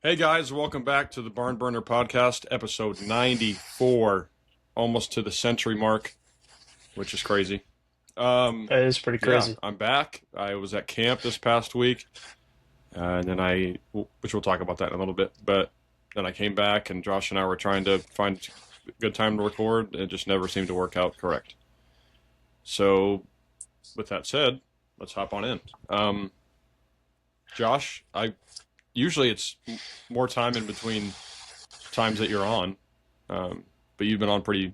Hey guys, welcome back to the Barn Burner Podcast, episode 94, almost to the century mark, which is crazy. That is pretty Yeah, crazy. I'm back. I was at camp this past week, and then which we'll talk about that in a little bit, but then I came back and Josh and I were trying to find a good time to record. It just never seemed to work out correct. So, with that said, let's hop on in. Josh, usually it's more time in between times that you're on, but you've been on pretty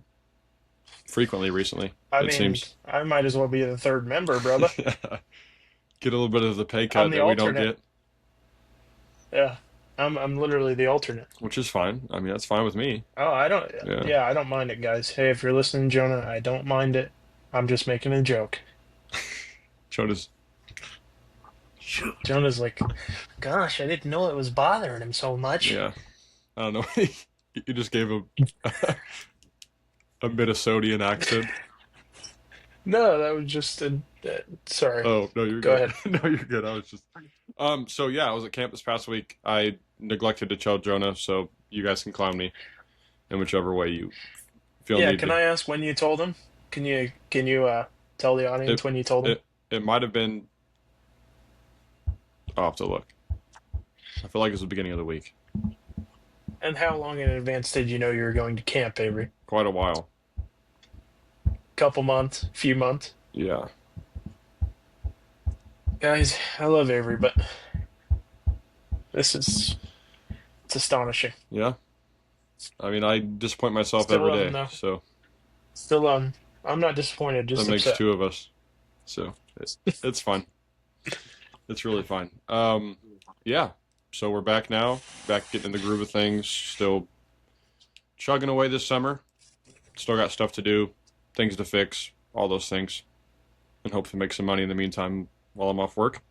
frequently recently. I It mean, seems. I might as well be the third member, brother. Get a little bit of the pay I'm cut the that we don't alternate. get, Yeah, I'm literally the alternate. which is fine. I mean, that's fine with me. Oh, I don't. Yeah, Yeah, I don't mind it, guys. Hey, if you're listening, Jonah, I don't mind it. I'm just making a joke. Jonas. Jonah's like, gosh, I didn't know it was bothering him so much. Yeah, I don't know. You just gave a a Minnesotian accent. No, that was just sorry. Oh no, you're Go good. ahead. No, you're good. I was just. So yeah, I was at camp this past week. I neglected to tell Jonah, so you guys can clown me in whichever way you feel Yeah, need can to. I ask when you told him? Can you tell the audience It when you told him? it might have been. I'll have to look. I feel like it's the beginning of the week. And how long in advance did you know you were going to camp, Avery? Quite a while. Couple months, few months. Yeah. Guys, I love Avery, but this is it's astonishing. Yeah. I mean, I disappoint myself Still every love him day, though. so Still I'm not disappointed, that just makes upset. two of us. So it's fun. It's really fun. Yeah. So we're back now. Back getting in the groove of things. Still chugging away this summer. Still got stuff to do, things to fix, all those things, and hopefully make some money in the meantime while I'm off work.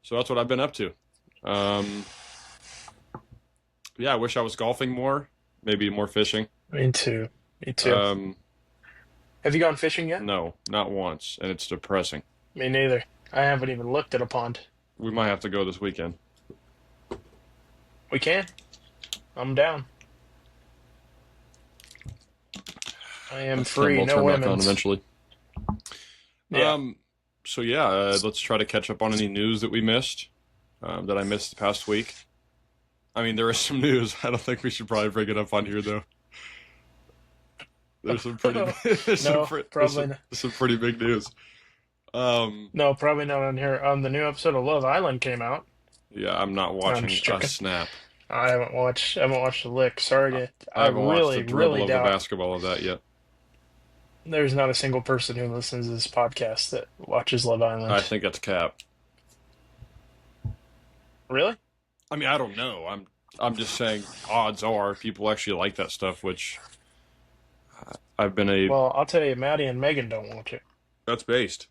So that's what I've been up to. Um, yeah, I wish I was golfing more, maybe more fishing. Me too. Me too. Um, Have you gone fishing yet? no, not once, and it's depressing. Me neither. I haven't even looked at a pond. We might have to go this weekend. We can. I'm down. I am That can free, will no turn back on women's. eventually. Yeah. Um, so yeah, let's try to catch up on any news that we missed, that I missed the past week. I mean, there is some news. I don't think we should probably bring it up on here though. There's some pretty, No, probably not. some pretty big news. Um, No, probably not on here. The new episode of Love Island came out. yeah, I'm not No, I'm watching just a joking. snap. I haven't watched a lick. Sorry I to I I haven't watched a really, dribble really of the doubt basketball of that yet. there's not a single person who listens to this podcast that watches Love I Island. think that's cap. Really? I mean, I don't know. I'm just saying odds are people actually like that stuff, which I've been a Well, I'll tell you, Maddie and Megan don't watch it. that's based.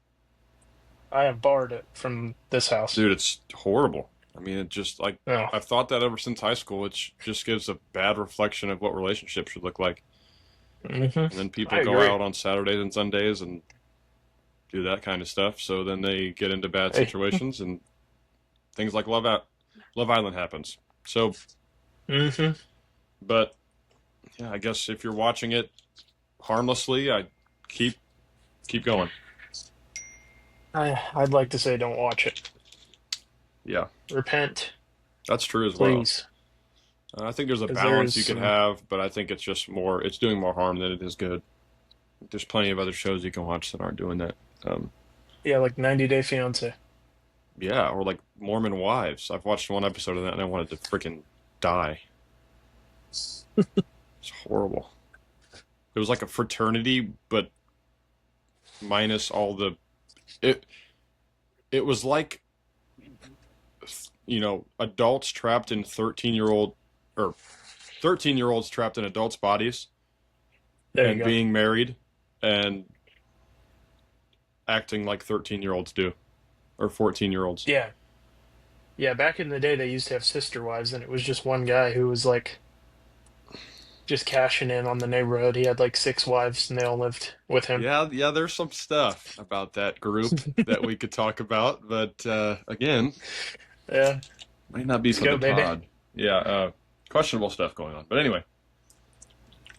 I have barred it from this house. Dude, it's horrible. I mean, it just like No. I've thought that ever since high school. It just gives a bad reflection of what relationships should look like. Hmm. And then people I go agree. out on Saturdays and Sundays and do that kind of stuff. So then they get into bad Hey. situations and things like Love Island happens. So, Hmm. but yeah, I guess if you're watching it harmlessly, I keep keep going. I'd like to say don't watch it. Yeah, Repent, that's true as well. please. I think there's a Because there balance is you can some, have, but I think it's just more. It's doing more harm than it is good. There's plenty of other shows you can watch that aren't doing that. Um, yeah, like 90 Day Fiance. yeah, or like Mormon Wives. I've watched one episode of that and I wanted to freaking die. It's horrible. It was like a fraternity, but minus all the. It it was like adults trapped in 13-year-old or 13-year-olds trapped in adults' bodies There you and go. being married and acting like 13-year-olds do or 14-year-olds. Yeah. Yeah, back in the day, they used to have sister wives, and it was just one guy who was like just cashing in on the neighborhood. He had like six wives, and they all lived with him. Yeah, yeah, there's some stuff about that group that we could talk about, but again, Yeah, might not be let's for go, the baby. pod. Yeah, questionable stuff going on. But anyway,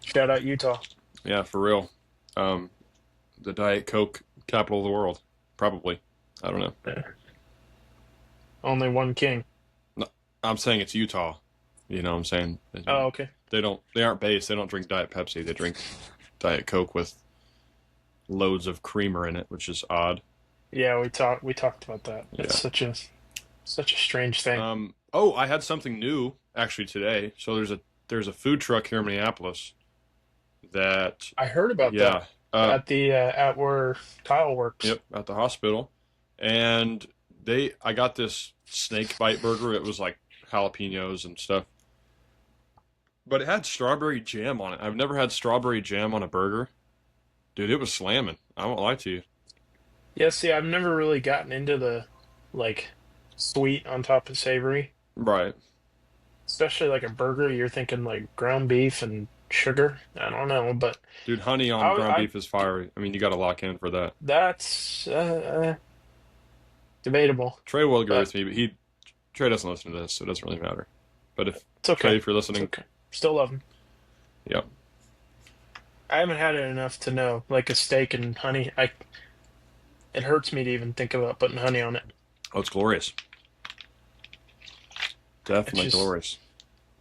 Shout out Utah. yeah, for real. Um, the Diet Coke capital of the world, probably. I don't know. Yeah. Only one king. No, I'm saying it's Utah. You know what I'm saying? Oh, okay. They aren't based. They don't drink Diet Pepsi. They drink Diet Coke with loads of creamer in it, which is odd. Yeah, we talked about that. Yeah. It's such a strange thing. Oh, I had something new actually today. So there's a food truck here in Minneapolis that I heard about yeah, that at where Kyle works. yep, at the hospital, and I got this snake bite burger. It was like jalapenos and stuff, but it had strawberry jam on it. I've never had strawberry jam on a burger, dude. It was slamming. I won't lie to you. Yeah, see, I've never really gotten into the like sweet on top of savory, Right, especially like a burger. You're thinking like ground beef and sugar. I don't know, but dude. Honey on ground I beef is fiery. I mean, you got to lock in for that. that's debatable, Trey will agree but with me, but Trey doesn't listen to this, so it doesn't really matter. But if it's okay. Trey, if you're It's listening, okay. Still love them. yep. I haven't had it enough to know like a steak and honey. It hurts me to even think about putting honey on it. Oh, it's glorious. It's Definitely just glorious.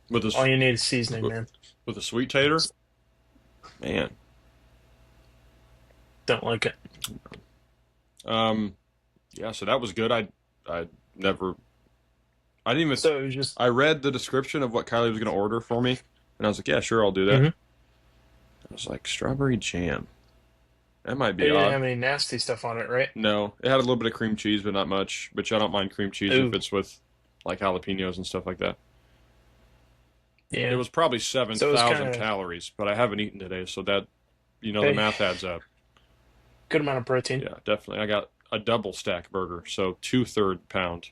With all a you need is seasoning, with man. with a sweet tater, man. Don't like it. Um, yeah. So that was good. I never. I didn't even. So it was just. I read the description of what Kylie was going to order for me, and I was like, yeah, sure, I'll do that. Mhm. I was like, strawberry jam. That might It be didn't odd. have any nasty stuff on it, right? No, it had a little bit of cream cheese, but not much. Which I don't mind cream cheese if Ooh, it's with like jalapenos and stuff like that. It yeah. was probably So it was 7,000 kind of calories, but I haven't eaten today, so that the hey, math adds up. good amount of protein. Yeah, definitely. I got a double stack burger, so 2/3 pound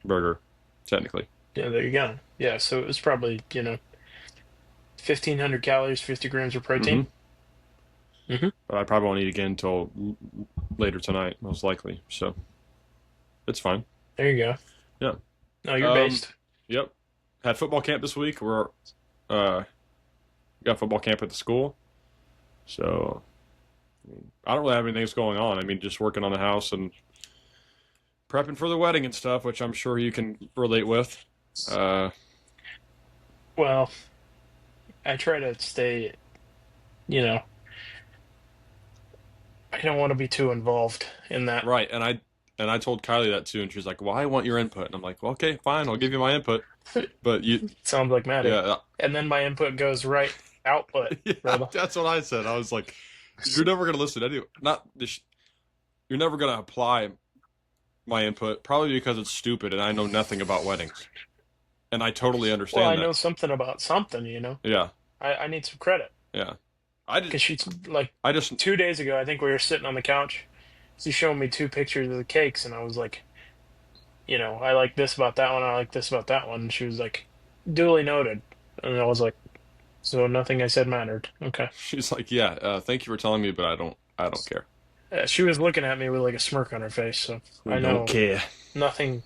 burger, technically. Yeah, there you go. Yeah, so it was probably 1,500 calories, 50 grams of hmm protein. Hmm. But I probably won't eat again until later tonight, most likely. So it's fine. There you go. Yeah. No, you're Um. based. Yep. Had football camp this week. We're uh got football camp at the school, so I mean, I don't really have anything that's going on. I mean, just working on the house and prepping for the wedding and stuff, which I'm sure you can relate with. Uh, Well, I try to stay. You know, I don't want to be too involved in that. right, and I told Kylie that too, and she's like, "Well, I want your input," and I'm like, "Well, okay, fine, I'll give you my input, but you, Sounds like Maddie. yeah, And then my input goes right output, yeah, brother. that's what I said. I was like, you're never gonna listen anyway. Not this. You're never gonna apply my input, probably because it's stupid and I know nothing about weddings, and I totally Well, I understand know that. something about something. Yeah, I need some credit. yeah. I did. Because she's like I just 2 days ago, I think we were sitting on the couch. She showed me two pictures of the cakes, and I was like, I like this about that one, I like this about that one. And she was like, duly noted. And I was like, so nothing I said mattered. Okay. she's like, yeah. Thank you for telling me, but I don't care. She was looking at me with like a smirk on her face, so We I don't know care. nothing.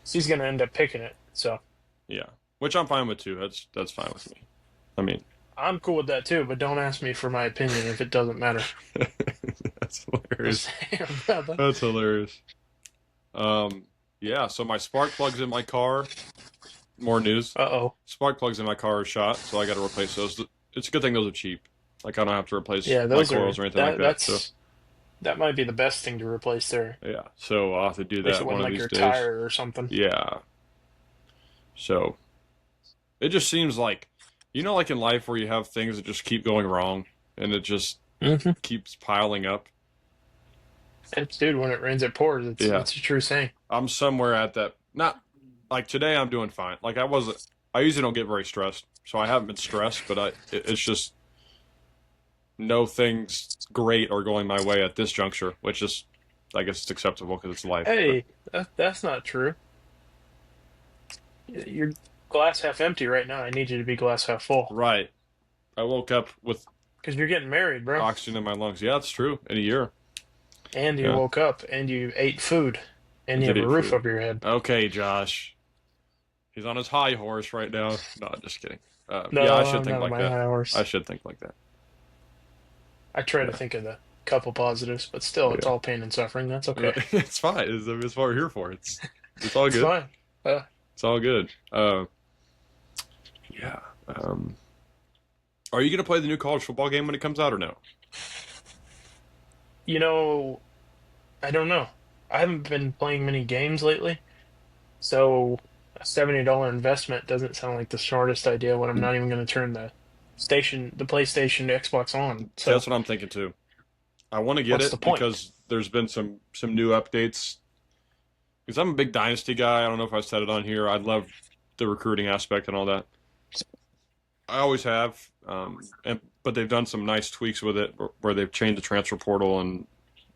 She's gonna end up picking it, so Yeah, which I'm fine with too. That's fine with me. I mean, I'm cool with that too. But don't ask me for my opinion if it doesn't matter. that's hilarious. Just saying, brother. That's hilarious. Um, yeah. So my spark plugs in my car. More news. Uh-oh. Spark plugs in my car are shot, so I got to replace those. It's a good thing those are cheap. Like I don't have to replace Yeah, my those are coils or anything like that. So that might be the best thing to replace there. yeah. So I'll have to do Replace that it one with of like these your days. tire or something. Yeah. So it just seems like, like in life where you have things that just keep going wrong and it just Hmm. keeps piling up. It's dude, when it rains, it pours. Yeah. It's a true saying. I'm somewhere at that. Not like today, I'm doing fine. Like I wasn't. I usually don't get very stressed, so I haven't been stressed. But it's just no things great are going my way at this juncture, which is, I guess, it's acceptable because it's life. But Hey, that's not true. You're glass half empty right now. I need you to be glass half full right, I woke up with because you're getting married, bro. oxygen in my lungs. Yeah, that's true. In a year. And you Yeah, woke up and you ate food I and you did have a eat roof food. over your head. Okay, Josh. He's on his high horse right now. No, just kidding. Yeah, I No, should I'm think not on like my that. high I horse. should think like that. I try to Yeah, think of the couple positives, but still, it's yeah. all pain and suffering. That's okay. It's fine. It's what we're here for. It's all It's good. fine. Uh, It's all good. Yeah. Um, are you gonna play the new college football game when it comes out or no? you know, I don't know. I haven't been playing many games lately, so a $70 investment doesn't sound like the smartest idea when I'm not even going to turn the PlayStation to Xbox on. See, that's So what I'm thinking too. I want to get what's the it point? because there's been some new updates. Because I'm a big Dynasty guy. I don't know if I said it on here. I love the recruiting aspect and all that. I always have. But they've done some nice tweaks with it where they've changed the transfer portal and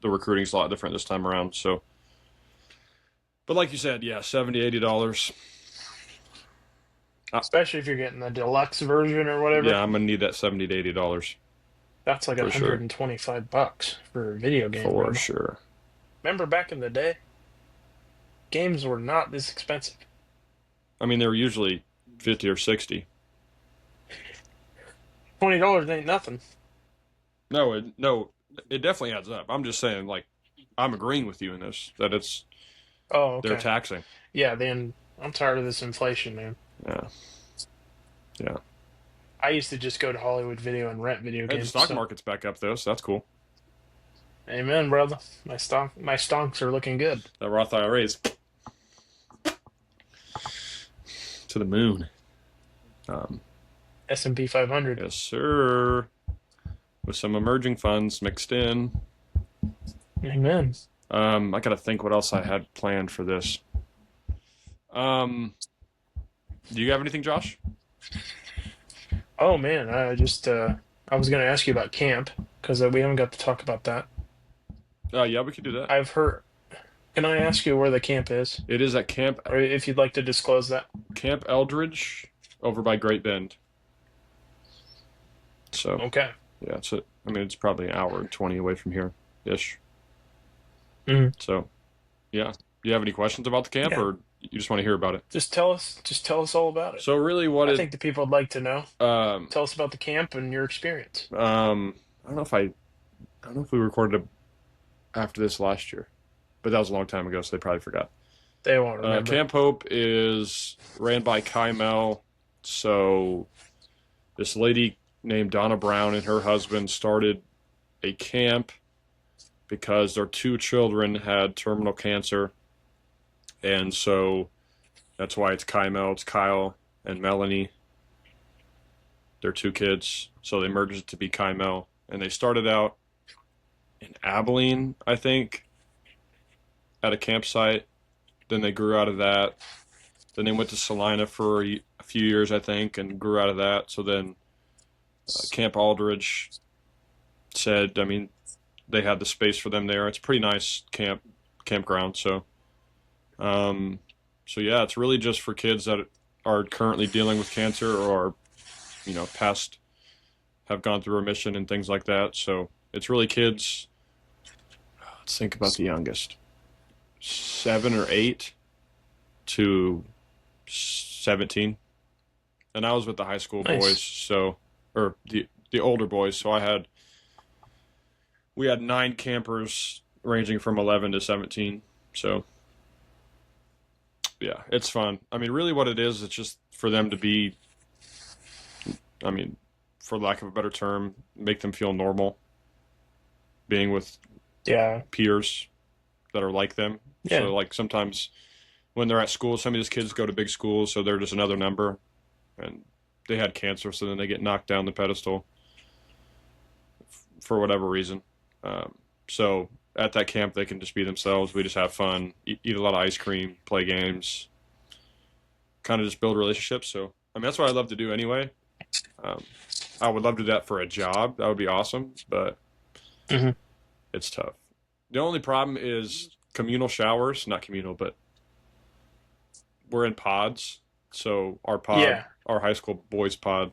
the recruiting's a lot different this time around. So, but like you said, yeah, $70, $80. Especially if you're getting the deluxe version or whatever. Yeah, I'm gonna need that $70 to $80 That's like for sure. $125 for a video game, For bro. sure. Remember back in the day, games were not this expensive. I mean, they were usually 50 or 60. $20 ain't nothing. No, it definitely adds up. I'm just saying, like, I'm agreeing with you in this that Oh, they're okay. taxing. Yeah, then I'm tired of this inflation, man. Yeah, yeah. I used to just go to Hollywood Video and rent video Hey, the games. stock So, market's back up though, so that's cool. amen, brother. My stonks are looking good. That Roth IRA's to the moon. Um, S&P 500. yes, sir. With some emerging funds mixed in. Amen. I gotta think what else I had planned for this. Um, do you have anything, Josh? Oh man, I was gonna ask you about camp because we haven't got to talk about that. Yeah, we could do that. I've heard. Can I ask you where the camp is, It is at or if you'd like to disclose that? Camp Eldridge over by Great Bend. So Okay. yeah, I mean, it's probably an hour and 20 away from here, ish. Mhm. So yeah, do you have any questions about the camp, Yeah. or you just want to hear about it? Just tell us all about it. So really, what I it think the people would like to know. um Tell us about the camp and your experience. I don't know if I don't know if we recorded it after this last year, but that was a long time ago, so they probably forgot. They won't remember. Camp Hope is ran by Kymel. So this lady named Donna Brown and her husband started a camp because their two children had terminal cancer, and so that's why it's Kymel. It's Kyle and Melanie. Their two kids. So they merged it to be Kymel, and they started out in Abilene, I think, at a campsite. Then they grew out of that. Then they went to Salina for a few years, I think, and grew out of that. So then Camp Aldridge said, I mean, they had the space for them there. It's a pretty nice campground. Um, so yeah, it's really just for kids that are currently dealing with cancer or past have gone through remission and things like that. So it's really kids. Let's think about the youngest, 7 or 8 to 17, and I was with the high school boys, Nice. so or the older boys. So we had 9 campers ranging from 11 to 17. So yeah, it's fun. I mean, really, what it is, it's just for them to be. I mean, for lack of a better term, make them feel normal, being with Yeah. peers that are like them. Yeah. So like sometimes when they're at school, some of these kids go to big schools, so they're just another number, and they had cancer, so then they get knocked down the pedestal for whatever reason. So at that camp, they can just be themselves. We just have fun, eat a lot of ice cream, play games, kind of just build relationships. So I mean, that's what I love to do anyway. Um, I would love to do that for a job. That would be awesome, but Hmm. it's tough. The only problem is communal showers, not communal, but we're in pods. So Yeah. our high school boys pod,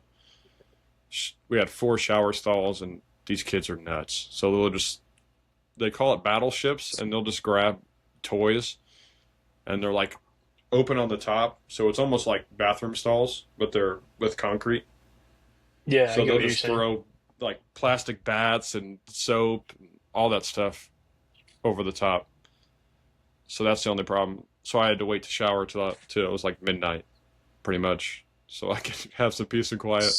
we had 4 shower stalls, and these kids are nuts. So they call it battleships, and they'll just grab toys, and they're like open on the top, so it's almost like bathroom stalls, but they're with concrete. Yeah, I So get they'll what you're just saying. throw like plastic bats and soap and all that stuff over the top. So that's the only problem. So I had to wait to shower till it was like midnight, pretty much, so I could have some peace and quiet.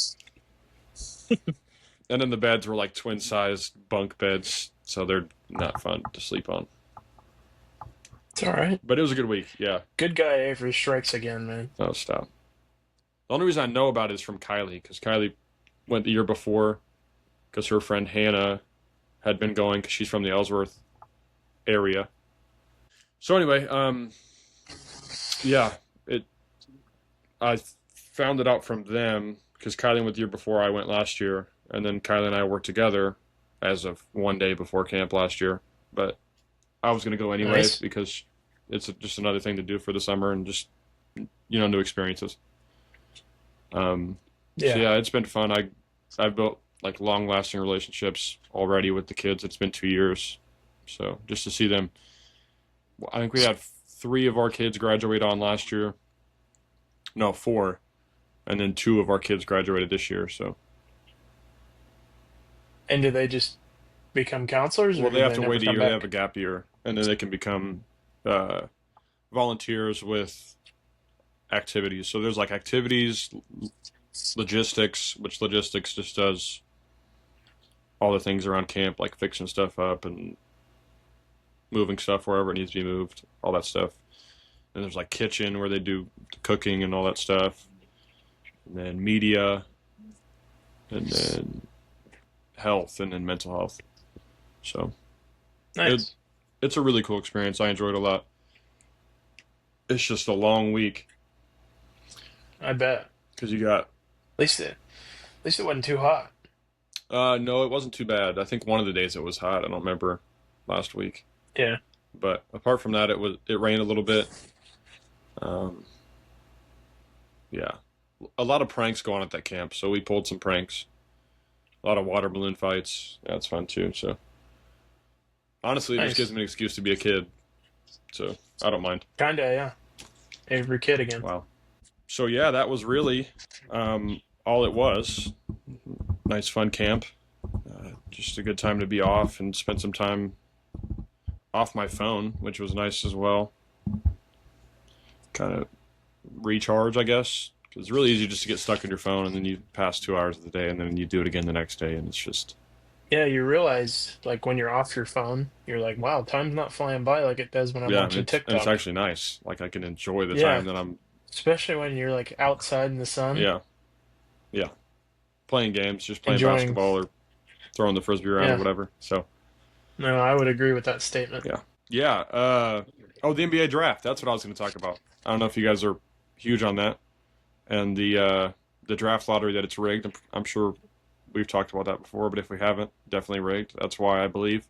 And then the beds were like twin sized bunk beds, so they're not fun to sleep on. It's all right. But it was a good week. Yeah. Good guy Avery strikes again, man. Oh, stop. The only reason I know about it is from Kylie, because Kylie went the year before, because her friend Hannah had been going, because she's from the Ellsworth area. So anyway, yeah, it. I found it out from them because Kylie went the year before, I went last year, and then Kylie and I worked together as of one day before camp last year. But I was gonna go anyway Nice. because it's just another thing to do for the summer and just new experiences. So Yeah. yeah, it's been fun. I've built like long lasting relationships already with the kids. It's been 2 years, so just to see them. I think we had three of our kids graduate on last year. No, four, and then two of our kids graduated this year. So And do they just become counselors, or well, they do have they to never wait a come year. They have a back? gap year, and then they can become uh, volunteers with activities. So there's like activities, logistics, which logistics just does all the things around camp, like fixing stuff up and moving stuff wherever it needs to be moved, all that stuff. And there's like kitchen where they do cooking and all that stuff, and then media, and then health, and then mental health. So it Nice. it's a really cool experience. I enjoyed it a lot. It's just a long week I bet. because you got. At least it wasn't too hot. No, it wasn't too bad. I think one of the days it was hot. I don't remember last week, Yeah. but apart from that, it rained a little bit. Um, yeah, a lot of pranks go on at that camp, so we pulled some pranks. A lot of water balloon fights. That's fun too. So honestly, it just gives Nice. me an excuse to be a kid. So I don't mind. Kinda, yeah. Avery kid again. Wow. So yeah, that was really all it was. Nice fun camp. Just a good time to be off and spend some time off my phone, which was nice as well. Kind of recharge, I guess. 'Cause it's really easy just to get stuck in your phone and then you pass 2 hours of the day and then you do it again the next day and it's just Yeah, you realize like when you're off your phone, you're like, wow, time's not flying by like it does when I'm yeah, and watching it's TikTok. actually nice. Like I can enjoy the Yeah, time that I'm especially when you're like outside in the sun, yeah yeah playing games, just playing enjoying. basketball or throwing the frisbee around or Yeah, whatever. So no, I would agree with that statement. yeah yeah. Oh, the NBA draft. That's what I was going to talk about. I don't know if you guys are huge on that and the draft lottery that it's rigged. I'm sure we've talked about that before, but if we haven't, definitely rigged. That's why I believe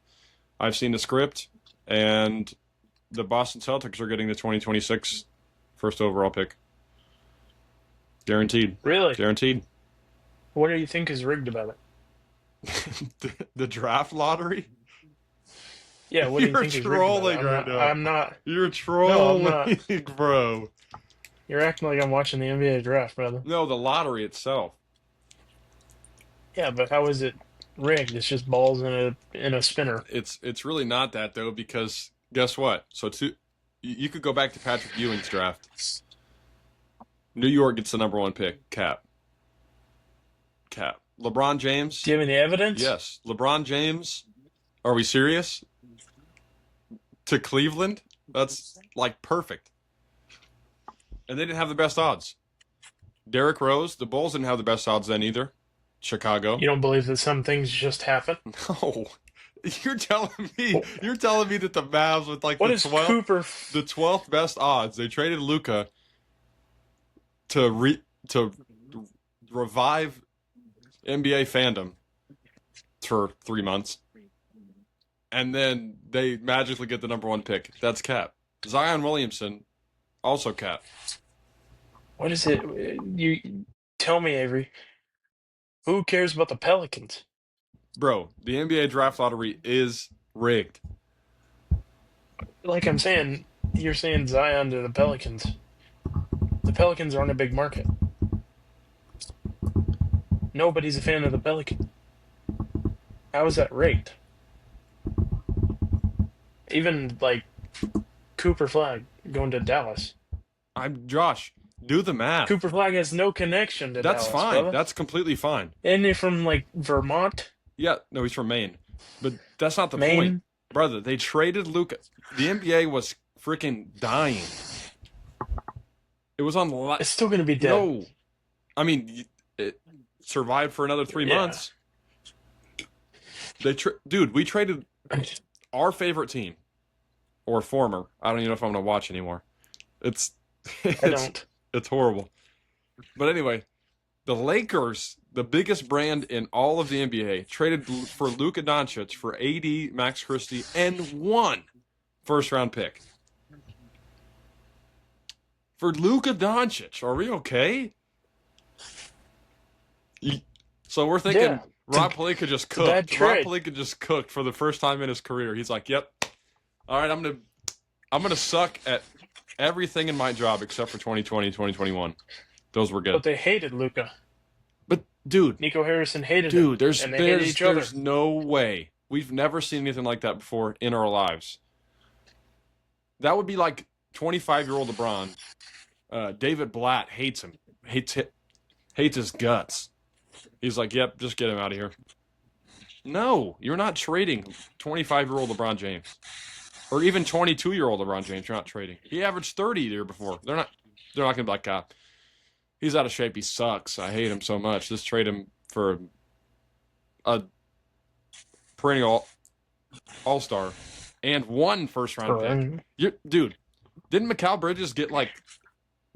I've seen the script, and the Boston Celtics are getting the 2026 first overall pick. Guaranteed. Really? Guaranteed. What do you think is rigged about it? The draft lottery? Yeah, what do you You're think is rigged about it? trolling right now. I'm not. You're No, I'm trolling, not. bro. You're acting like I'm watching the NBA draft, brother. No, the lottery itself. Yeah, but how is it rigged? It's just balls in a spinner. It's really not that though, because guess what? You could go back to Patrick Ewing's draft. New York gets the number one pick. Cap. Cap. LeBron James. Do you have any evidence? Yes. LeBron James. Are we serious? To Cleveland? That's like perfect. And they didn't have the best odds. Derrick Rose, the Bulls didn't have the best odds then either. Chicago. You don't believe that some things just happen? No. You're telling me that the Mavs with like What is Cooper? the 12th best odds, they traded Luca to revive NBA fandom for 3 months, and then they magically get the number one pick. That's cap. Zion Williamson, also cap. What is it? You tell me, Avery. Who cares about the Pelicans? Bro, the NBA draft lottery is rigged. Like I'm saying, you're saying Zion to the Pelicans. the Pelicans aren't a big market. Nobody's a fan of the Pelicans. How is that rigged? Even like Cooper Flag going to Dallas. I'm Josh. Do the math. Cooper Flag has no connection to That's Dallas, fine. brother. That's completely fine. Isn't he from like Vermont? Yeah, no, he's from Maine. But that's not the Maine? point. Brother, they traded Luka. The NBA was freaking dying. It was on the It's still going to be dead. No. I mean, it survived for another 3 months. Dude, we traded our favorite team. Or former. I don't even know if I'm going to watch anymore. I don't. It's horrible. But anyway, the Lakers, the biggest brand in all of the NBA, traded for Luka Doncic for AD, Max Christie, and 1 first-round pick. For Luka Doncic, are we okay? So we're thinking Yeah. Rob Pelinka just a bad cooked. Rob trade. Pelinka just cooked for the first time in his career. He's like, "Yep, all right, I'm gonna suck at everything in my job except for 2020, 2021. Those were But good." they hated Luca. But dude, Nico Harrison hated him. there's and they hated each other. there's no way. We've never seen anything like that before in our lives. That would be like 25-year-old LeBron. David Blatt hates him. Hates his guts. He's like, "Yep, just get him out of here." No, you're not trading 25-year-old LeBron James. Or even 22-year-old LeBron James, you're not trading. He averaged 30 the year before. They're not going to be like, he's out of shape. He sucks. I hate him so much. Just trade him for a perennial all-star and 1 first-round pick. Dude, didn't Mikal Bridges get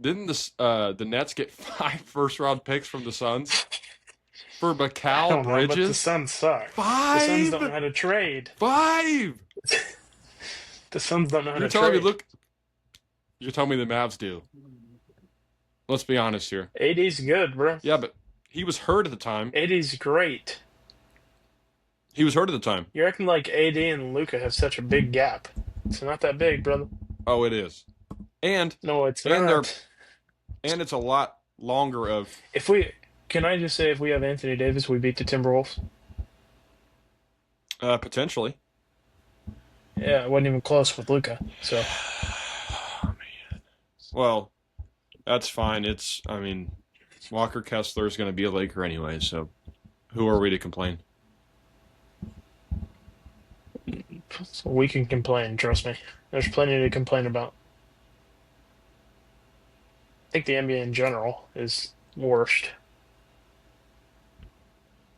didn't the Nets get 5 first-round picks from the Suns? For Mikal Bridges? But the Suns suck. 5? The Suns don't know how to trade. 5? The Suns don't know how You're to telling trade. me, you're telling me the Mavs do. Let's be honest here. AD's good, bro. Yeah, but he was hurt at the time. AD's great. He was hurt at the time. You're acting like AD and Luca have such a big gap. It's not that big, brother. Oh, it is. And No, it's And not. and it's a lot longer of Can I just say, if we have Anthony Davis, we beat the Timberwolves? potentially. Yeah, it wasn't even close with Luca. So Oh, man. Well, that's fine. Walker Kessler is going to be a Laker anyway, so who are we to complain? we can complain, trust me. There's plenty to complain about. I think the NBA in general is worst.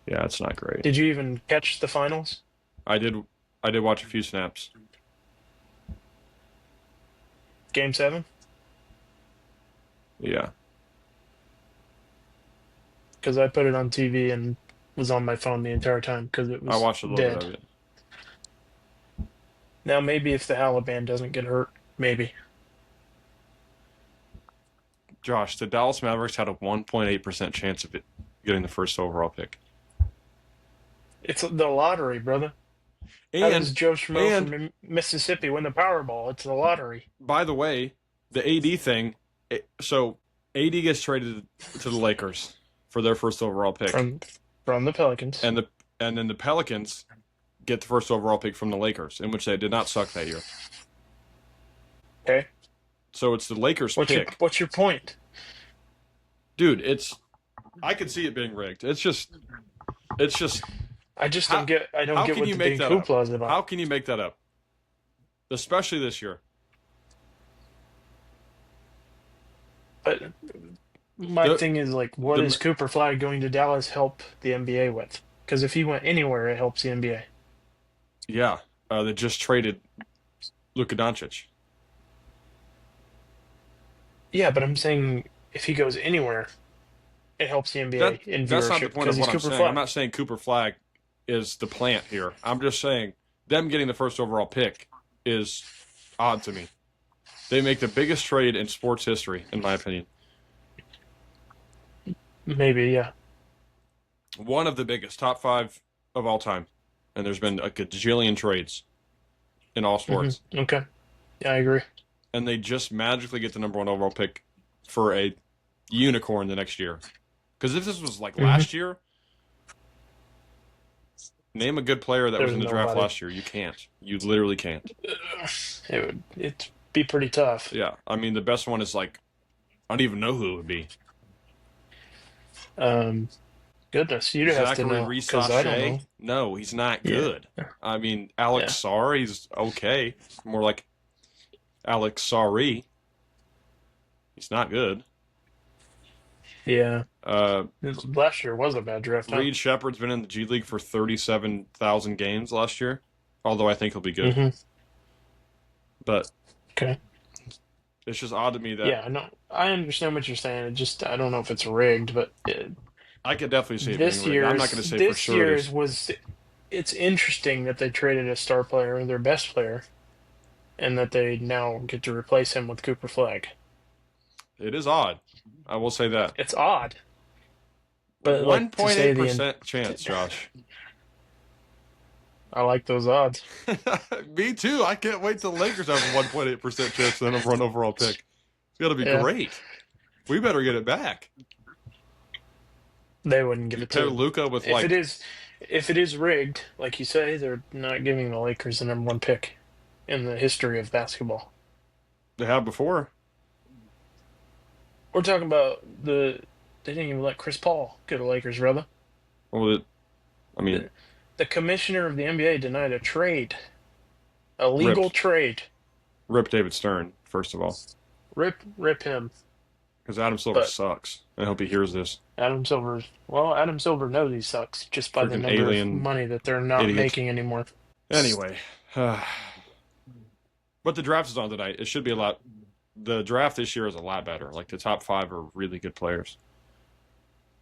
Yeah, it's not great. Did you even catch the finals? I did watch a few snaps. Game 7? Yeah. Because I put it on TV and was on my phone the entire time because it was I watched a little dead. bit of it. Now, maybe if the Halliburton doesn't get hurt, maybe. Josh, the Dallas Mavericks had a 1.8% chance of it getting the first overall pick. It's the lottery, brother. How does And Joe Schmo and- from Mississippi win the Powerball? It's the lottery. by the way, the AD thing, so AD gets traded to the Lakers for their first overall pick. From the Pelicans. And then the Pelicans get the first overall pick from the Lakers, in which they did not suck that year. Okay. So it's the Lakers pick. What's your point? Dude, I could see it being rigged. It's just I just How- don't get. I how don't get can what you the make big that up? hoopla is about. how can you make that up? Especially this year. But my The- thing is like, what the- does Cooper Flag going to Dallas help the NBA with? Because if he went anywhere, it helps the NBA. Yeah. They just traded Luka Doncic. Yeah, but I'm saying if he goes anywhere, it helps the NBA in viewership. That's not the point of because what he's I'm Cooper saying. Flag. I'm not saying Cooper Flag is the plant here. I'm just saying them getting the first overall pick is odd to me. They make the biggest trade in sports history, in my opinion. Maybe, yeah. One of the biggest, top 5 of all time. And there's been a gajillion trades in all sports. Okay. Yeah, I agree. And they just magically get the number 1 overall pick for a unicorn the next year. Because if this was like Hmm. last year, name a good player that was There's in the draft nobody. last year. You can't. You literally can't. It'd be pretty tough. Yeah, I mean the best one is like I don't even know who it would be. Um, Goodness, you'd have to Zachary know because I don't know. Reese-Sachet? No, he's not Yeah, good. I mean Alex yeah, Sarr, he's okay. More like Alex Sarri. He's not good. yeah. Uh, Last year was a bad draft, huh? Reed Shepard's been in the G League for 37,000 games last year, although I think he'll be good. Hmm. But Okay. it's just odd to me that Yeah, I know. I understand what you're saying. It just I don't know if it's rigged, but I could definitely see it being rigged. I'm not going to say for this sure it year's is. was. It's interesting that they traded a star player, their best player, and that they now get to replace him with Cooper Flag. It is odd. I will say that. It's odd, but like to say the 1.8% chance, Josh. I like those odds. Me too. I can't wait till the Lakers have a 1.8% chance of the number one overall pick. It's got to be Yeah, great. We better get it back. they wouldn't give You it pair to Luca with if it like is if it is rigged, like you say, they're not giving the Lakers the number one pick in the history of basketball. they have before. We're talking about they didn't even let Chris Paul go to Lakers, brother. Well, I mean, The, the commissioner of the NBA denied a trade, a rip, legal trade. rip David Stern first of all, Rip him. because Adam Silver But sucks. I hope he hears this. Adam Silver knows he sucks just by the Freaking number of alien money that they're not idiot. making anymore. Anyway, but the draft is on tonight. It should be a lot. The draft this year is a lot better. Like the top 5 are really good players,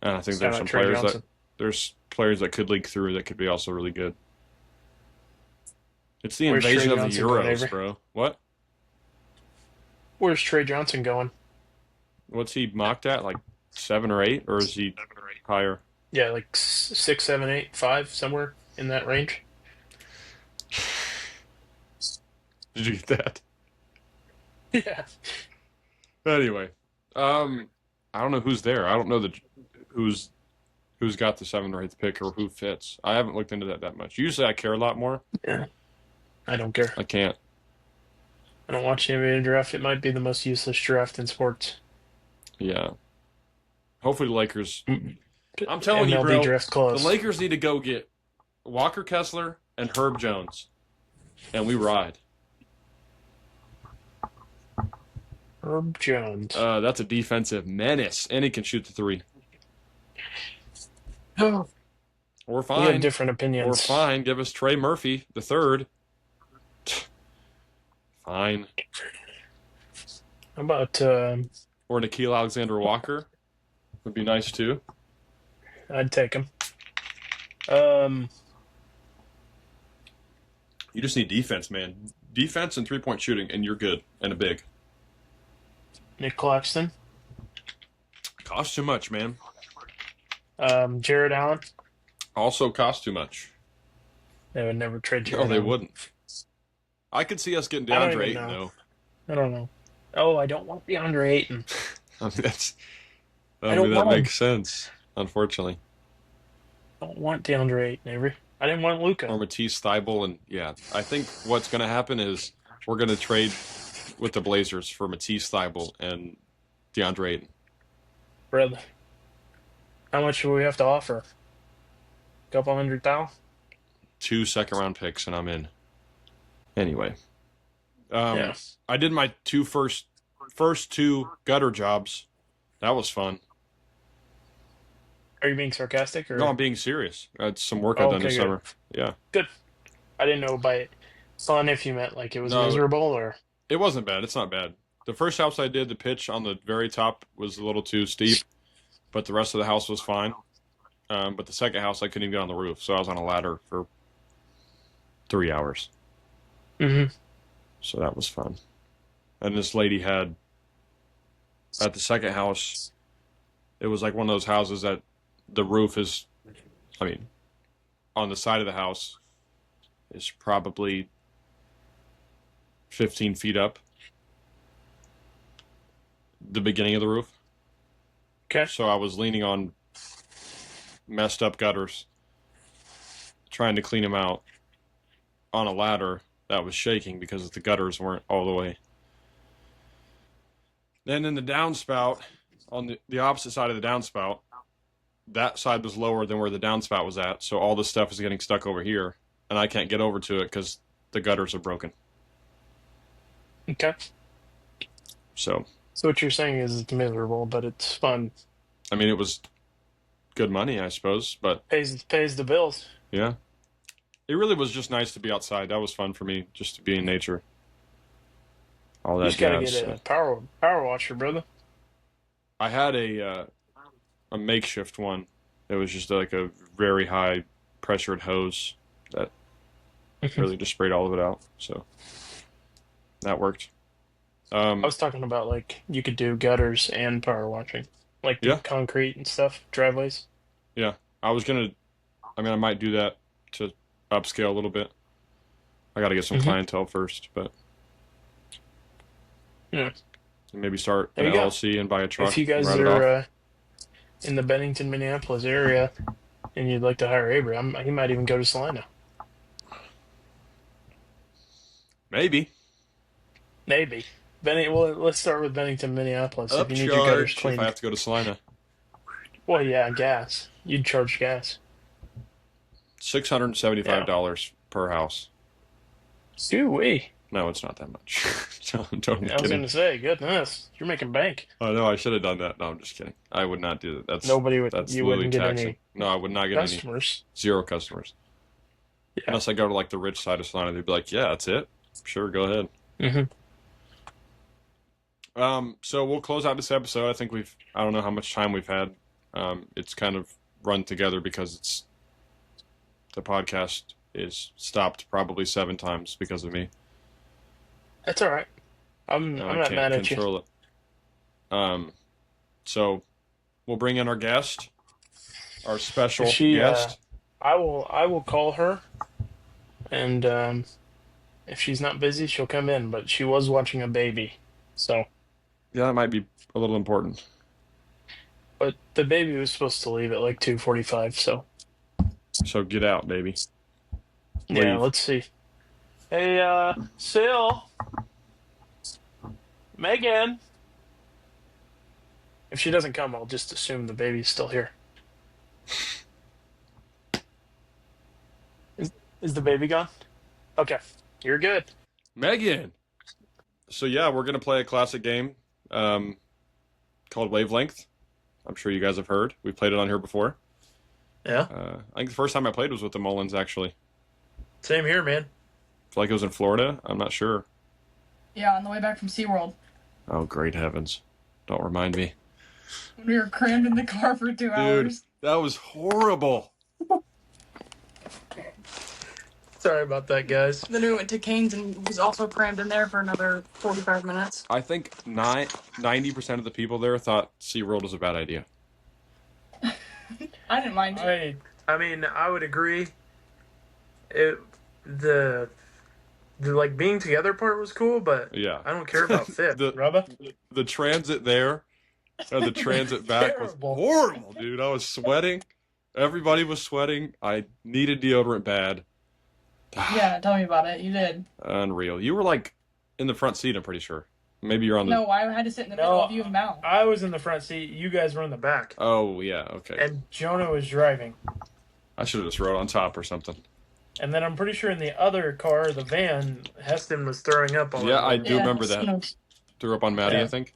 and I think Shout there's out some Trey players that Johnson. could leak through that could be also really good. It's the Where's Trey invasion of the Johnson going, Euros, Avery? bro. What? Where's Trey Johnson going? What's he mocked at? Like 7 or 8, or is he higher? Yeah, like 6, 7, 8, 5, somewhere in that range. Did you get that? Yeah. Anyway, I don't know who's there. I don't know who's got the 7th or 8th pick or who fits. I haven't looked into that much. Usually, I care a lot more. Yeah. I don't care. I can't. I don't watch the NBA draft. It might be the most useless draft in sports. Yeah. Hopefully, the Lakers. Mm. I'm telling you, MLB bro. draft The close. Lakers need to go get Walker Kessler and Herb Jones, and we ride. Herb Jones. That's a defensive menace, and he can shoot the 3. Oh, Or we have fine. different Or opinions. fine. Give us Trey Murphy the 3rd. Fine. How about Or Nikhil Alexander Walker would be nice too. I'd take him. Um, You just need defense, man. Defense and 3-point shooting, and you're good. And a big. Nick Claxton. Costs too much, man. Jared Allen. Also costs too much. They would never trade No, Jared they Allen. wouldn't. I could see us getting I don't DeAndre even Ayton, know. though. I don't know. Oh, I don't want DeAndre Ayton. I mean, I don't that want him. makes sense, unfortunately. I don't want DeAndre Ayton, Avery. I didn't want Luca. Or Matisse Thybulle, and yeah, I think what's going to happen is we're going to trade with the Blazers for Matisse Thybulle and DeAndre Ayton. Brother. How much do we have to offer? Couple $100,000? 2 second-round picks, and I'm in. Anyway. Yeah. I did my first 2 gutter jobs. That was fun. Are you being sarcastic or? No, I'm being serious. That's some work Oh, I've done okay, this good. summer. Yeah. Good. I didn't know by fun if you meant like it was No, miserable or. it wasn't bad. It's not bad. The first house I did, the pitch on the very top was a little too steep, but the rest of the house was fine. But the second house, I couldn't even get on the roof, so I was on a ladder for 3 hours. Mm-hmm. So that was fun. And this lady had, at the second house, it was like one of those houses that the roof is, I mean, on the side of the house is probably 15 feet up. the beginning of the roof. Okay. So I was leaning on messed up gutters, trying to clean them out on a ladder that was shaking because the gutters weren't all the way. Then in the downspout, on the opposite side of the downspout, that side was lower than where the downspout was at, so all this stuff is getting stuck over here, and I can't get over to it because the gutters are broken. Okay. So, So what you're saying is it's miserable, but it's fun. I mean, it was good money, I suppose, but Pays the bills. yeah. It really was just nice to be outside. That was fun for me, just to be in nature. All You that just gotta jazz. get a power washer, brother. I had a makeshift one. It was just like a very high pressured hose that really just sprayed all of it out. So that worked. I was talking about like you could do gutters and power washing, like do Yeah, concrete and stuff, driveways. yeah. I was gonna. I mean, I might do that to upscale a little bit. I got to get some Hmm. clientele first, but Yeah. maybe start There an you go. LLC and buy a truck If you and guys ride it are off. in the Bennington, Minneapolis area, and you'd like to hire Avery, he might even go to Salina. Maybe Maybe. Well, let's start with Bennington, Minneapolis. If you need your gutters upcharge if I cleaned, have to go to Salina. well, yeah, gas. You'd charge gas. $675 Yeah. per house. Ooh-wee. No, it's not that much. I'm totally I was kidding. gonna say, goodness, you're making bank. Oh no, I should have done that. No, I'm just kidding. I would not do that. Nobody would. That's You literally wouldn't get taxing. any No, I would not get any. customers. Zero customers. Yeah. Unless I go to like the rich side of Salina, they'd be like, "Yeah, that's it. Sure, go ahead." Hmm. So we'll close out this episode. I think I don't know how much time we've had. It's kind of run together because the podcast is stopped probably 7 times because of me. That's all right. I'm I not can't mad at you. control it. So we'll bring in our guest, our special If she, guest. I will call her, and if she's not busy, she'll come in. But she was watching a baby, so. Yeah, that might be a little important. But the baby was supposed to leave at like 2:45, so. So get out, baby. Yeah, Leave. let's see. Hey, Sil, Megan. If she doesn't come, I'll just assume the baby's still here. Is the baby gone? Okay, you're good. Megan. So yeah, we're gonna play a classic game called Wavelength. I'm sure you guys have heard. We've played it on here before. Yeah. I think the first time I played was with the Mullins, actually. Same here, man. I feel like it was in Florida. I'm not sure. Yeah, on the way back from SeaWorld. Oh, great heavens. Don't remind me. When we were crammed in the car for 2 Dude, hours. that was horrible. Sorry about that, guys. Then we went to Cane's and was also crammed in there for another 45 minutes. I think 90% of the people there thought SeaWorld was a bad idea. I didn't mind it. I mean, I would agree. The like being together part was cool, but Yeah. I don't care about fit, The- brother. The transit there and the transit back was Terrible. horrible, dude. I was sweating. Everybody was sweating. I needed deodorant bad. Yeah, tell me about it. You did. Unreal. You were like in the front seat, I'm pretty sure. Maybe you're on the. No, I had to sit in the middle of you and Mal. I was in the front seat. You guys were in the back, Oh, yeah, okay. and Jonah was driving. I should have just rode on top or something. And then I'm pretty sure in the other car, the van, Heston was throwing up on. Yeah, I do remember that. No, Threw up on Maddie, Yeah. I think.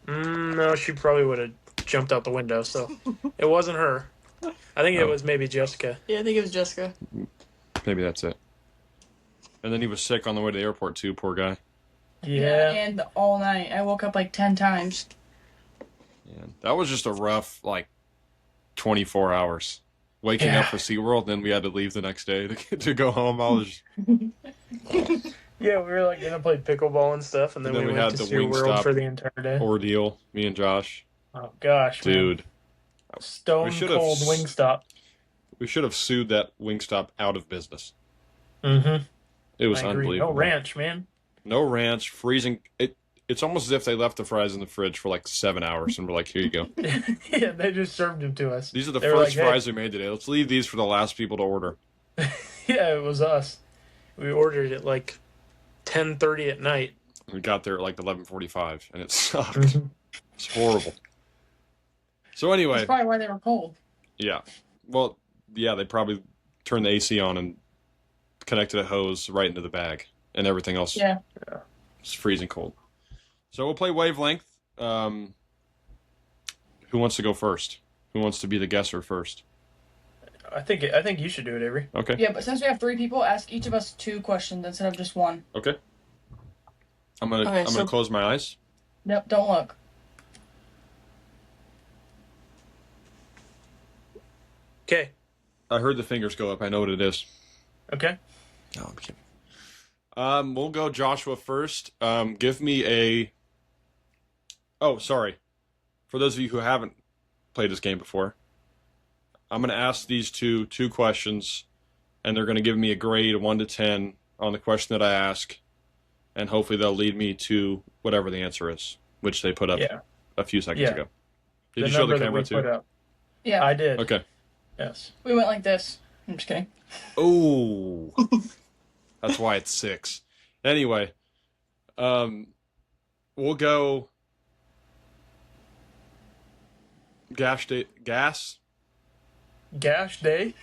No, she probably would have jumped out the window. So it wasn't her. I think it Oh. was maybe Jessica. yeah, I think it was Jessica. Maybe that's it. And then he was sick on the way to the airport, too, poor guy. And all night. I woke up like 10 times. And that was just a rough, 24 hours. Waking Yeah. up for SeaWorld, then we had to leave the next day to go home. I was. Yeah, we were like gonna play pickleball and stuff, and then, And then we we went had to the SeaWorld Wingstop for the entire day. Ordeal, me and Josh. Oh gosh, man. Dude, Stone we should've cold Wingstop. we should have sued that Wingstop out of business. Mm-hmm. It was I agree. unbelievable. No ranch, man. No ranch, freezing. It It's almost as if they left the fries in the fridge for like 7 hours and we're like, here you go. Yeah, they just served them to us. These are the They were first like, "Hey." fries we made today. Let's leave these for the last people to order. Yeah, it was us. We ordered it like 10:30 at night. We got there at like 11:45 and it sucked. Mhm. It's horrible. So anyway, That's probably why they were cold. yeah. Well, yeah, they probably turned the AC on and connected a hose right into the bag and everything else Yeah. is freezing cold. So we'll play Wavelength. Who wants to go first? Who wants to be the guesser first? I think you should do it, Avery. Okay. Yeah, but since we have 3 people, ask each of us 2 questions instead of just 1. Okay. I'm gonna close my eyes. Nope, don't look. Okay. I heard the fingers go up. I know what it is. Okay. No, I'm kidding. We'll go Joshua first. Give me a. Oh, sorry. For those of you who haven't played this game before, I'm going to ask these two questions, and they're going to give me a grade 1 to 10 on the question that I ask, and hopefully they'll lead me to whatever the answer is, which they put up Yeah. a few seconds Yeah. ago. Did you show the camera too? Up. Yeah, I did. Okay. Yes. we went like this. I'm just kidding. Oh, that's why it's 6. Anyway, we'll go gas Gash day.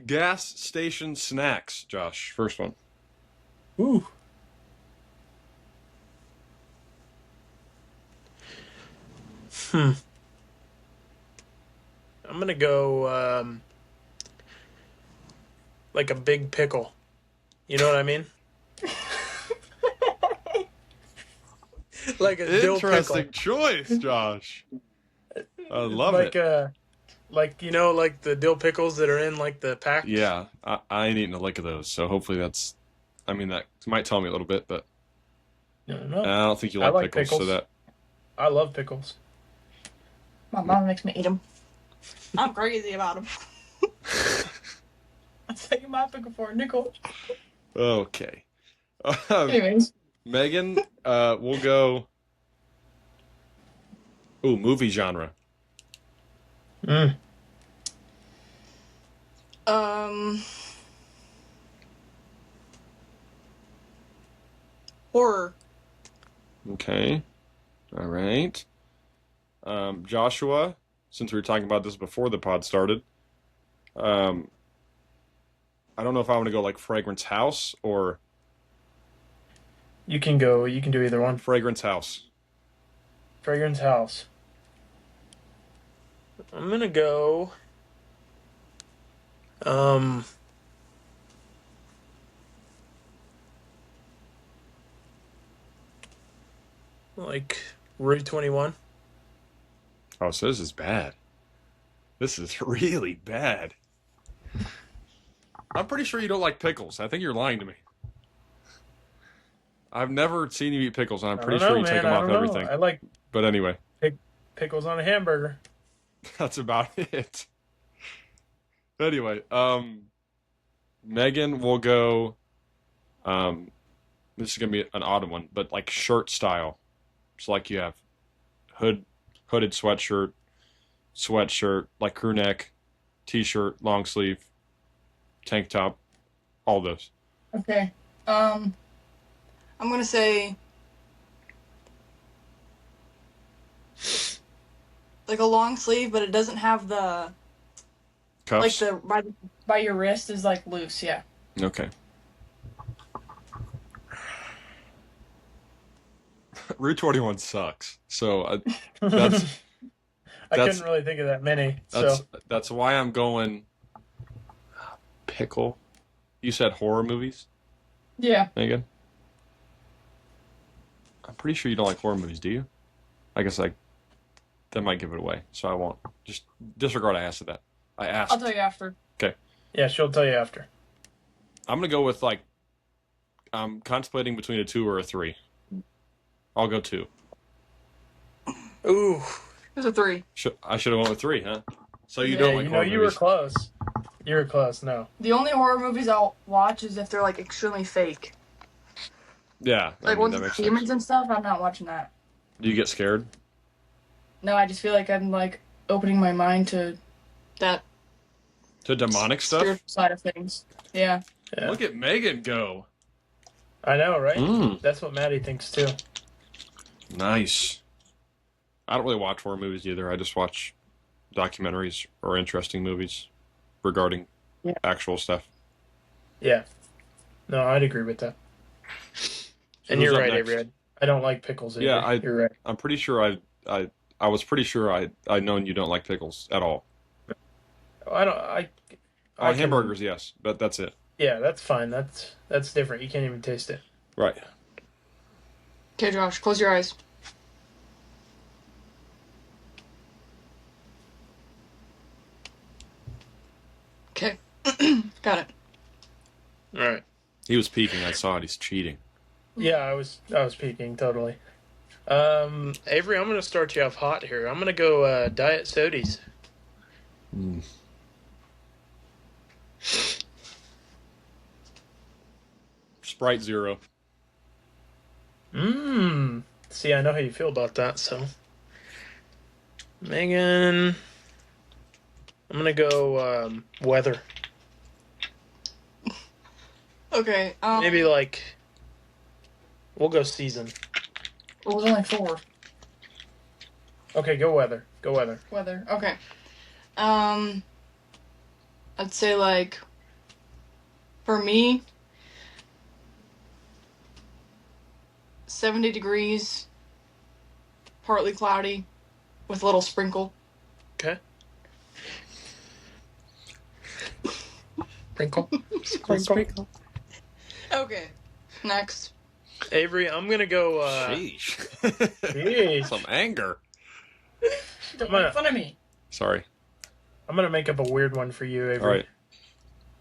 gas station snacks. Josh, first one. Ooh. I'm gonna go like a big pickle. You know what I mean? Like a dill Interesting pickle. choice, Josh. I love like it. Like you know, like the dill pickles that are in like the pack. Yeah, I ain't eating a lick of those, so hopefully that's. I mean, that might tell me a little bit, but No. I don't think you I like, like pickles, so pickles. that. I love pickles. My mom makes me eat them. I'm crazy about them. I'm taking my pickle for a nickel. Okay. Anyways, Megan, we'll go. Ooh, movie genre. Horror. Okay. All right. Joshua, since we were talking about this before the pod started, I don't know if I want to go like Fragrance House or You can do either one. Fragrance House. Fragrance House. I'm gonna go. Like Route 21. Oh, so this is bad. This is really bad. I'm pretty sure you don't like pickles. I think you're lying to me. I've never seen you eat pickles, and I'm pretty sure you take them off everything. I like But anyway, pickles on a hamburger. that's about it. Anyway, Megan will go. This is gonna be an odd one, but like shirt style. It's like you have hooded sweatshirt, like crew neck, t-shirt, long sleeve, tank top, all those. okay. I'm gonna say like a long sleeve, but it doesn't have the Cuffs. like the By your wrist is like loose, yeah. Okay. Route 21 sucks. So that's I That's- couldn't really think of that many. So that's why I'm going Pickle. You said horror movies, Yeah. Megan? I'm pretty sure you don't like horror movies, do you? I guess that might give it away, so I won't. Just disregard I asked that. I asked. I'll tell you after. yeah, she'll tell you after. I'm gonna go with like I'm contemplating between a 2 or a 3. I'll go 2. Ooh. There's a 3. I should have went with 3, huh? So you Yeah, don't like horror you were movies. close. You were close. No. The only horror movies I'll watch is if they're like extremely fake. Yeah, I Like mean ones that with makes demons sense. and stuff. I'm not watching that. Do you get scared? No, I just feel like I'm like opening my mind to that To demonic stuff? spiritual side of things. Yeah. Yeah. Look at Megan go. I know, right? Mm. That's what Maddie thinks too. Nice. I don't really watch horror movies either. I just watch documentaries or interesting movies regarding Yeah. actual stuff. Yeah. No, I'd agree with that. So And who's you're up right, next? Avery. I don't like pickles either. Yeah, You're right. I'm pretty sure I was pretty sure I'd known you don't like pickles at all. I don't. I On can- hamburgers, yes, but that's it. Yeah, that's fine. That's different. You can't even taste it. Right. Okay, Josh, close your eyes. Okay. Got it. All right. He was peeking. I saw it. He's cheating. Yeah, I was peeking totally. Avery, I'm gonna start you off hot here. I'm gonna go diet sodies. Mm. Sprite Zero. See, I know how you feel about that. So, Megan, I'm gonna go weather. Okay. Maybe like we'll go season. It was only 4. Okay, go weather. Go weather. Weather. Okay. I'd say like for me 70 degrees, partly cloudy, with a little sprinkle. Okay. Sprinkle. Sprinkle. Okay. Next. Avery, I'm gonna go. Sheesh. Sheesh. Some anger. Don't make make fun of me. Sorry. I'm gonna make up a weird one for you, Avery. All right.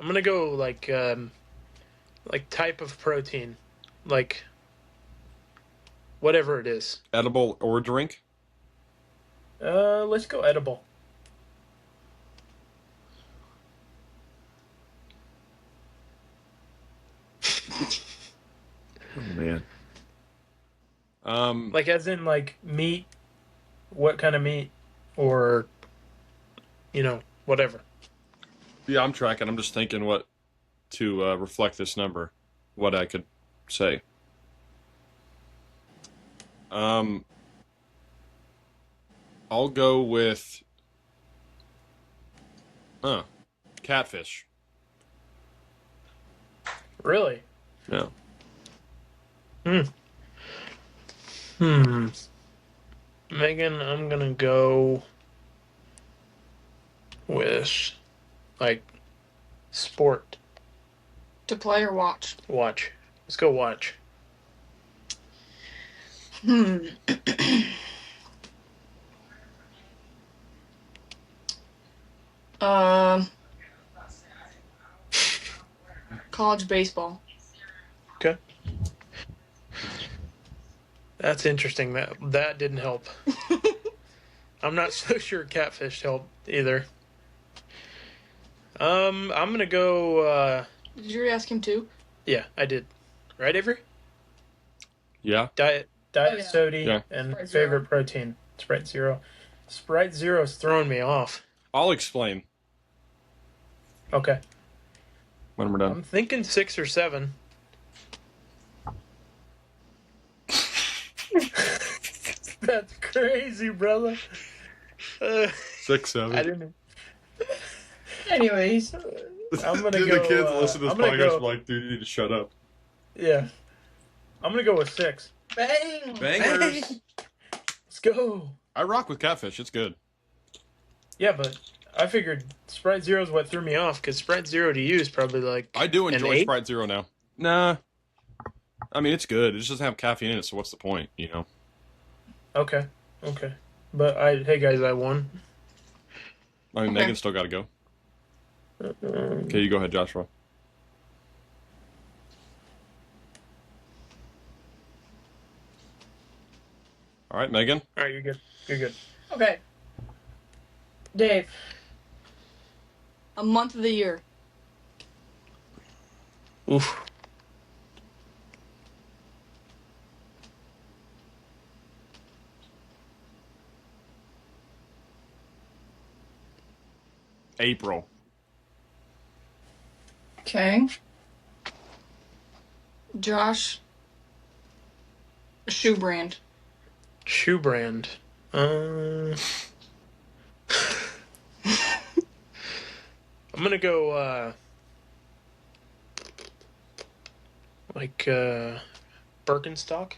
I'm gonna go like type of protein, like whatever it is. Edible or drink? Let's go edible. Oh man. Like as in like meat. What kind of meat, or whatever. Yeah, I'm tracking. I'm just thinking what to reflect this number, what I could say. I'll go with catfish. Really? Yeah. Megan, I'm gonna go with like sport. To play or watch? Watch. Let's go watch. College baseball. Okay. That's interesting. That didn't help. I'm not so sure catfish helped either. I'm gonna go. Did you already ask him too? Yeah, I did. Right, Avery? Yeah. Diet yeah. soda Yeah. and Sprite Zero. favorite protein. Sprite Zero. Sprite Zero's throwing me off. I'll explain Okay. when we're done. I'm thinking 6 or 7. That's crazy, brother. 6, 7. I didn't. Anyways. I'm gonna Dude, go. the kids listen to this I'm gonna podcast go- like, dude, you need to shut up. Yeah. I'm gonna go with 6. Bang! Bangers. Let's go. I rock with catfish. It's good. Yeah, but I figured Sprite Zero is what threw me off because Sprite Zero to you is probably like. I do an enjoy 8? Sprite Zero now. Nah. I mean, it's good. It just doesn't have caffeine in it, so what's the point, you know? Okay. But hey guys, I won. I mean, Okay. Megan's still got to go. Okay, you go ahead, Joshua. All right, Megan. All right, you're good. You're good. Okay. Dave. A month of the year. Oof. April. Okay. Josh. Shoe brand. Shoe brand. I'm gonna go Birkenstock.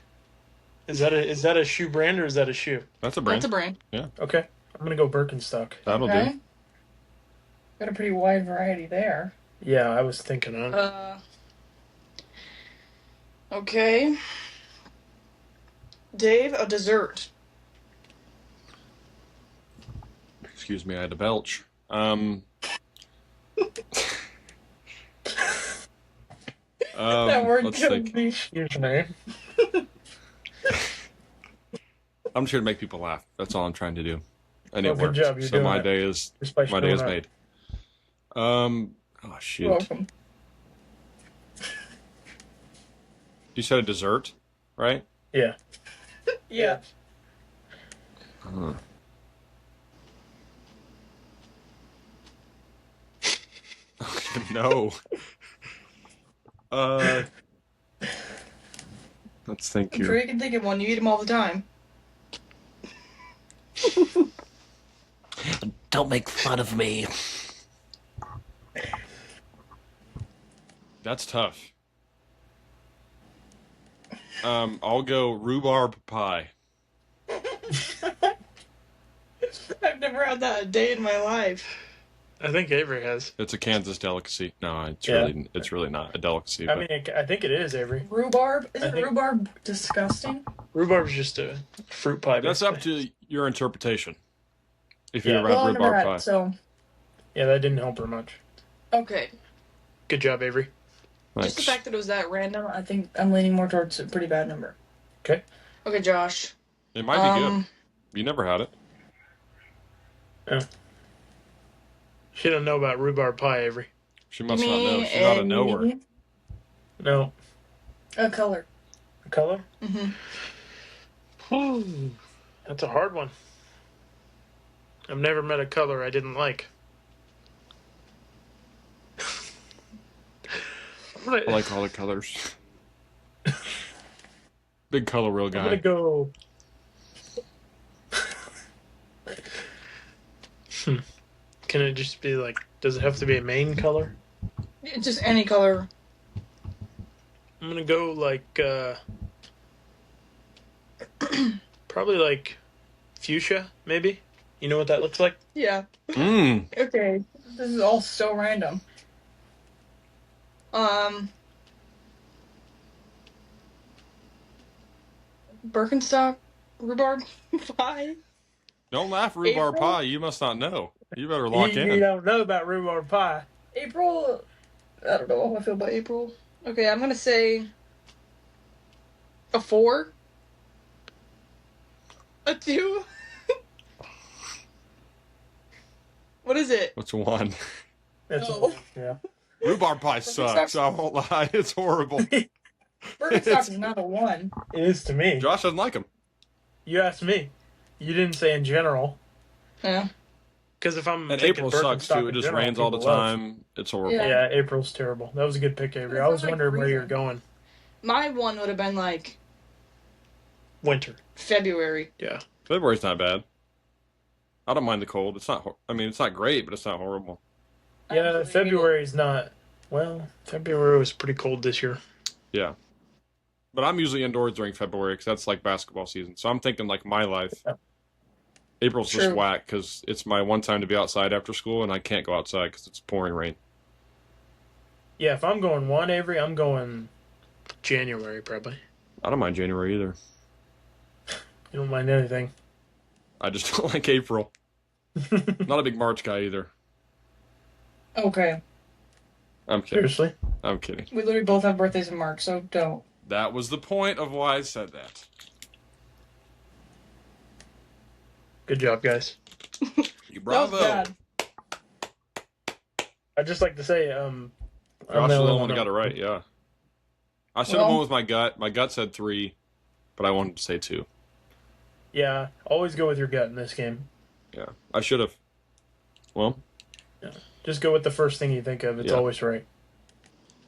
Is that a shoe brand or is that a shoe? That's a brand. That's a brand. Okay, I'm gonna go Birkenstock. That'll Okay. do. Got a pretty wide variety there. Yeah, I was thinking on. Okay. Dave, a dessert. Excuse me, I had to belch. That word let's killed think. me. Excuse me. I'm just here to make people laugh. That's all I'm trying to do, and Well, it good works. job, you're So doing my it. day is Just by my day showing is up. made. Oh shoot! You're welcome. You said a dessert, right? Yeah. Yeah. Huh. No. Let's think I'm here. sure you can think of one. You eat them all the time. Don't make fun of me. That's tough. I'll go rhubarb pie. I've never had that a day in my life. I think Avery has. It's a Kansas delicacy. No, it's Yeah. really not a delicacy. I But mean, I think it is Avery. Rhubarb? I Isn't think- rhubarb disgusting? Rhubarb's just a fruit pie. that's up basically. to your interpretation. If you Yeah. ever Well, had I've never rhubarb had pie. it, so. Yeah, that didn't help her much. Okay. Good job, Avery. Just the Thanks. fact that it was that random, I think I'm leaning more towards a pretty bad number. Okay. Okay, Josh. It might be good. You never had it. She don't know about rhubarb pie, Avery. She must not know. She's not a knower. No. A color. Color? Mm-hmm. That's a hard one. I've never met a color I didn't like. I like all the colors. Big color wheel I'm guy. gonna go. Can it just be like? Does it have to be a main color? Just any color. I'm gonna go like probably like fuchsia, maybe. You know what that looks like? Yeah. Mmm. Okay. This is all so random. Birkenstock rhubarb pie. Don't laugh, rhubarb April? pie. You must not know. You better lock You in. don't know about rhubarb pie. April. I don't know how I feel about April. Okay, I'm gonna say a 4. A 2. What is it? What's one? That's Oh. yeah. Rhubarb pie sucks. I won't lie. It's horrible. Birkenstock is not a 1. It is to me. Josh doesn't like them. You asked me. You didn't say in general. Yeah. Because if I'm And thinking April sucks Birkenstock too. It in just general, rains all the people love- time. It's horrible. Yeah. Yeah, April's terrible. That was a good pick, Avery. I was sounds like wondering where you're freezing. going. My one would have been like Winter. February. Yeah. February's not bad. I don't mind the cold. It's not. I mean, it's not great, but it's not horrible. I Yeah, absolutely hate February's not. Well, February was pretty cold this year. Yeah. But I'm usually indoors during February because that's like basketball season. So I'm thinking like my life. April's just True. whack because it's my one time to be outside after school, and I can't go outside because it's pouring rain. Yeah, if I'm going one, Avery, I'm going January probably. I don't mind January either. You don't mind anything. I just don't like April. Not a big March guy either. it. Okay. I'm kidding. Seriously. I'm kidding. We literally both have birthdays in March, so don't. That was the point of why I said that. Good job, guys. You That was bravo. bad. I'd just like to say, I'm Josh the is the only only one who got it right, yeah. I should have Well- went with my gut. My gut said 3, but I wanted to say 2. Yeah, always go with your gut in this game. Yeah, I should have. Well, Just go with the first thing you think of. It's Yeah. always right.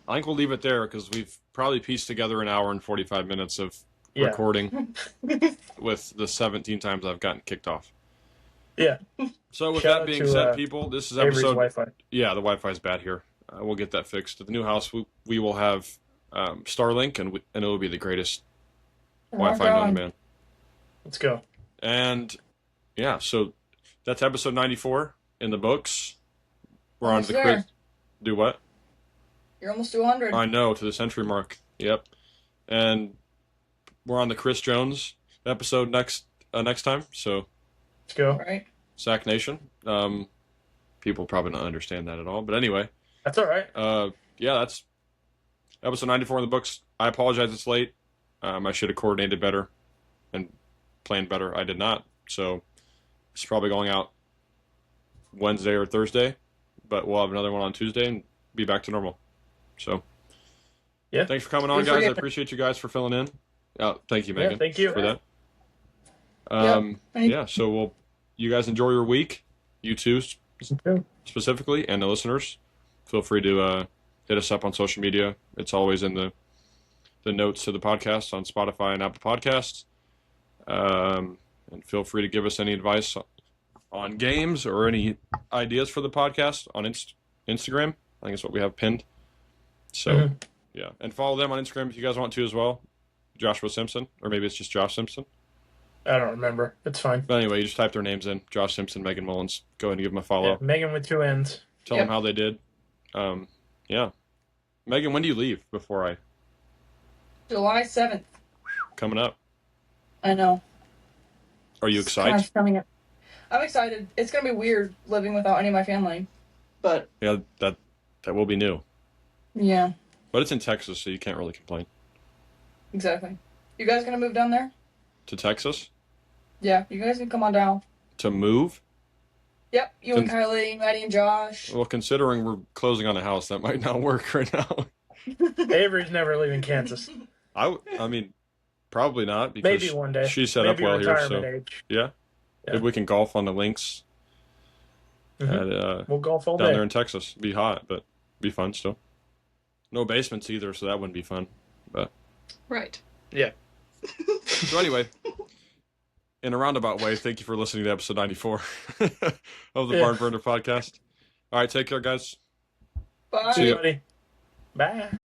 I think we'll leave it there because we've probably pieced together an hour and 45 minutes of Yeah. recording with the 17 times I've gotten kicked off. Yeah. So with Shout that out being to, said, people, this is Avery's episode. Wi-Fi. Yeah, the Wi-Fi's bad here. We'll get that fixed. At the new house, we will have Starlink, and it will be the greatest Wi-Fi known to man. Let's go. And yeah, so that's episode 94 in the books. We're on Almost to the there. Chris. Do what? You're almost to 100. I know, to the century mark. Yep. And we're on the Chris Jones episode next time. So Let's go. Right. Sack Nation. People probably don't understand that at all, but anyway. That's all right. Yeah, that's episode 94 in the books. I apologize it's late. I should have coordinated better and planned better. I did not. So it's probably going out Wednesday or Thursday, but we'll have another one on Tuesday and be back to normal. So Yeah. thanks for coming on, Thanks for guys. I getting- appreciate you guys for filling in. Thank you, Yeah, Megan, thank you. for that. Thank- Yeah, so you guys enjoy your week. You too, specifically, and the listeners. Feel free to hit us up on social media. It's always in the notes to the podcast on Spotify and Apple Podcasts. And feel free to give us any advice on games or any ideas for the podcast on Instagram. I think it's what we have pinned. So, yeah. And follow them on Instagram if you guys want to as well. Joshua Simpson, or maybe it's just Josh Simpson. I don't remember. It's fine. But anyway, you just type their names in. Josh Simpson, Megan Mullins. Go ahead and give them a follow. Yeah, Megan with 2 N's. Tell them how they did. Yeah. Megan, when do you leave before I... July 7th. Coming up. I know. Are you It's kind excited? of coming up. I'm excited. It's going to be weird living without any of my family. But, Yeah, that will be new. yeah, But it's in Texas, so you can't really complain. exactly. You guys going to move down there? To Texas? Yeah, you guys can come on down. To move? Yep, you and Con- Kylie, Maddie, and Josh. Well, considering we're closing on a house, that might not work right now. Avery's never leaving Kansas. I mean, probably not, because Maybe one day. she's set Maybe up well here, retirement so... age. Yeah. Yeah. Maybe we can golf on the links Mhm. We'll golf all down day. there in Texas. Be hot, but be fun still. No basements either, so that wouldn't be fun. But Right. so anyway, in a roundabout way, thank you for listening to episode 94 of the Yeah. Barn Burner podcast. All right, take care, guys. Bye. See ya. Buddy. Bye.